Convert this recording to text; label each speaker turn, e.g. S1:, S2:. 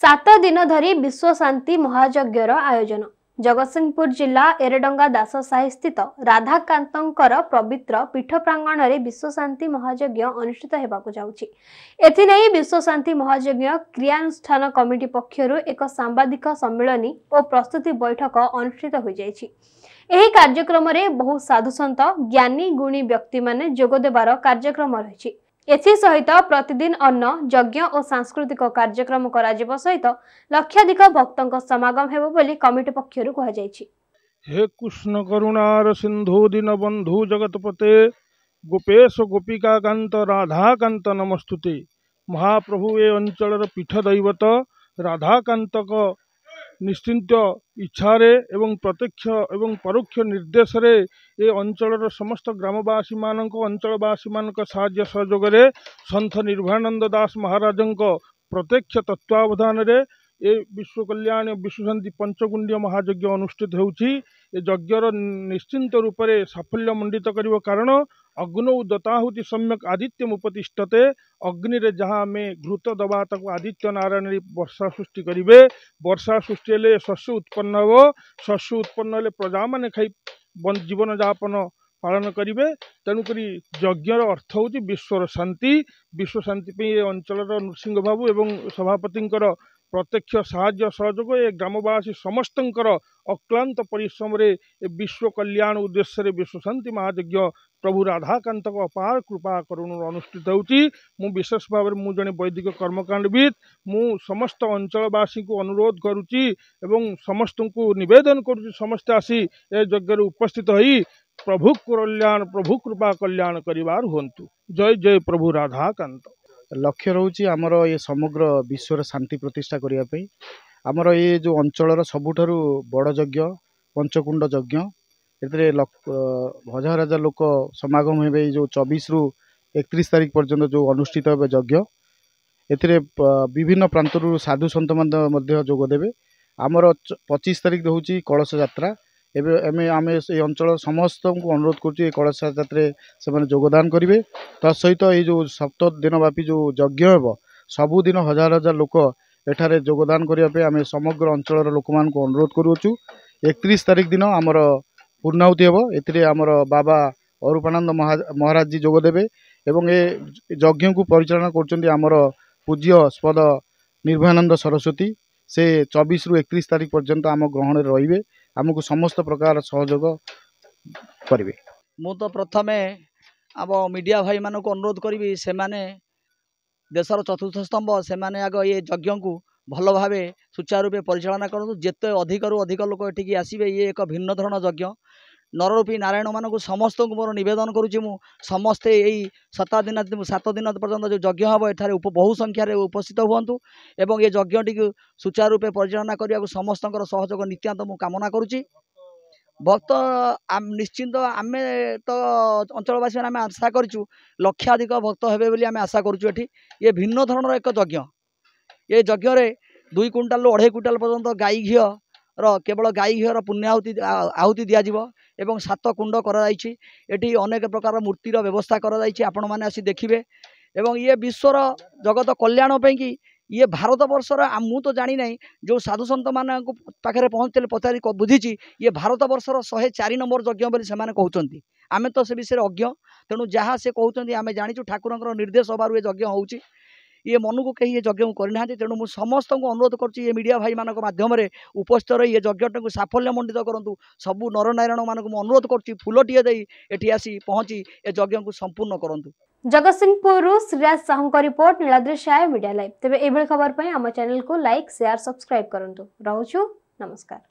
S1: 7 दिन धरी विश्व शांति महायज्ञर आयोजन जगतसिंहपुर जिला एरडंगा दास साही स्थित राधाकांतर पवित्र पीठ प्रांगण में विश्व शांति महायज्ञ अनुष्ठित होगाकू जाउछि। एथिनेई विश्व शांति महायज्ञ क्रियानुष्ठान कमिटी पक्षरु एक सांबादिक सम्मेलन और प्रस्तुति बैठक अनुष्ठित हो जाइछि। एही कार्यक्रम में बहु साधुसंत ज्ञानी गुणी व्यक्ति माने जोग देबार कार्यक्रम रहिछि। एथि सहित प्रतिदिन अन्न यज्ञ और सांस्कृतिक कार्यक्रम कराजिबो सहित लक्षाधिक भक्तों समागम हेबो बोली कमिटी पक्षरु कहा जायछि।
S2: हे कृष्ण करुणार सिंधु दीन बंधु जगतपते गोपेश गोपिका कांत राधा कांत नमस्तुते। महाप्रभु ए अंचल पीठ दैवत राधा कांतक निश्चिंत इच्छारे एवं प्रत्यक्ष एवं परोक्ष निर्देश रे ए अंचल समस्त ग्रामवासी मानक अंचलवासी मानक साहाय्य सहयोग रे संत निर्भयानंद दास महाराजंक प्रत्यक्ष तत्वावधान रे ए विश्व कल्याण विश्व शांति पंचकुंडीय महायज्ञ अनुष्ठित होउछि। ए यज्ञर निश्चिंत रूप से साफल्य मंडित करिव कारण अग्नौ दताहुति सम्यक आदित्य उपतिष्ठते। अग्नि रे जहाँ में घृत दबा तक आदित्य नारायण वर्षा सृष्टि करिवे। वर्षा सृष्टि हेले शस्य उत्पन्न हो। शस्य उत्पन्न हेले प्रजा माने खाई जीवन यापन पालन करिवे। तेणुकरी यज्ञर अर्थ होउछि विश्वर शांति। विश्व शांति पे अंचल नृसिंह बाबू एवं सभापतिंकर प्रत्यक्ष साहाय्य सहयोग ए ग्रामवासी समस्तंकर अक्लांत परिश्रम रे विश्व कल्याण उद्देश्य विश्व शांति महायज्ञ प्रभु राधाकांत अपार कृपा करुण अनुष्ठित होउछि। मु विशेष भाव में जड़े वैदिक कर्मकांडविद मु समस्त अंचलवासी को अनुरोध करुच्ची एवं समस्त को निवेदन करुच्ची समस्ते आसी ए यज्ञ उपस्थित होई प्रभु कल्याण प्रभु कृपा कल्याण करिवार हुंतु। जय जय प्रभु राधाकांत।
S3: लक्ष्य रोचे आमर ये समग्र विश्वर शांति प्रतिष्ठा करने आमर ये जो अंचल सबुठारु बड़ यज्ञ पंचकुंड यज्ञ ए हजार हजार लोक समागम हे जो 24 रु 31 तारीख पर्यंत जो अनुष्ठित हे यज्ञ ए विभिन्न प्रांतर साधु सन्त मध्य जोगदेवे। आमर 25 तारीख होची कलश यात्रा। एवं आम अंचल समस्त को अनुरोध करुँ कलश यात्रा से जोगदान करेंगे। तत्सहित ये जो 7 दिन व्यापी जो यज्ञ हे सबुदिन हजार हजार लोक एठारे जोगदान करने आम समग्र अंचल लोक मान को अनुरोध करुचु। 31 तारीख दिन आमर पूर्णाहुति हे आमर बाबा अरूपानंद महाराज जी जोगदेवे एवं ए यज्ञ को परिचालना कर पूज्य स्पद निर्भयानंद सरस्वती से 24 रु 31 तारीख पर्यंत आम ग्रहण रे आमको समस्त प्रकार सहयोग करेंगे।
S4: मु तो प्रथमे अब मीडिया भाई मान को अनुरोध करी से देशर चतुर्थ स्तंभ से आग ये यज्ञ को भल भाव सुचारू रूपे परिचालना करूँ। जिते अधिक रु अधिक लोक एठिकी आसवे ये एक भिन्न धरण यज्ञ नररूपी नारायण मान को समस्त को मोर निवेदन करुच्ची मु समस्ते यही 7 दिन पर्यंत जो यज्ञ हम एठारे बहु संख्यार उपस्थित हुंतु एवं ये यज्ञ टी सुचारू रूपे परिचालना करने को समस्त सहयोग नित्यांत मु कामना करुच्ची। भक्त निश्चिंत आम तो अंचलवासी आम आशा करूँ लक्षाधिक भक्त हेबे बोली आम आशा करूँ। ये भिन्न धरण एक यज्ञ ये यज्ञ 2 क्विंटाल 2.5 क्विंटाल पर्यंत गाई घी केवल गाई घीर पुण्याहुति आहुति दिज्व एवं 7 कुंड कर अनेक प्रकार मूर्तिर व्यवस्था कर आपण मैंने आसी देखिए। एवं ये विश्वर जगत कल्याण कि ये भारत वर्षर मु तो जानी ना जो साधु सन्त मान पाखे पहुँचते पचारि बुझी ये भारत वर्षर 104 नंबर यज्ञ बोली से कहते आम तो से विषय अज्ञ। तेणु जहाँ से कहते आम जाचु ठाकुर निर्देश हबार यज्ञ होउची ये मन को कहीं ये यज्ञ करना। तेणु मुझे समस्त को अनुरोध करुँची मीडिया भाई मान मध्यम उपस्थित रही ये यज्ञ को साफल्य मंडित करूँ। सबू नरनारायण मान को अनुरोध करुँची फूलटे दे ये आसी पहुँची ये यज्ञ को संपूर्ण करूँ।
S1: जगतसिंहपुर श्रीराज साहू का रिपोर्ट नीलाद्री साय मीडिया लाइव। तेज ये खबर पर आम चैनल को लाइक शेयर सब्सक्राइब करूँ। रोचु नमस्कार।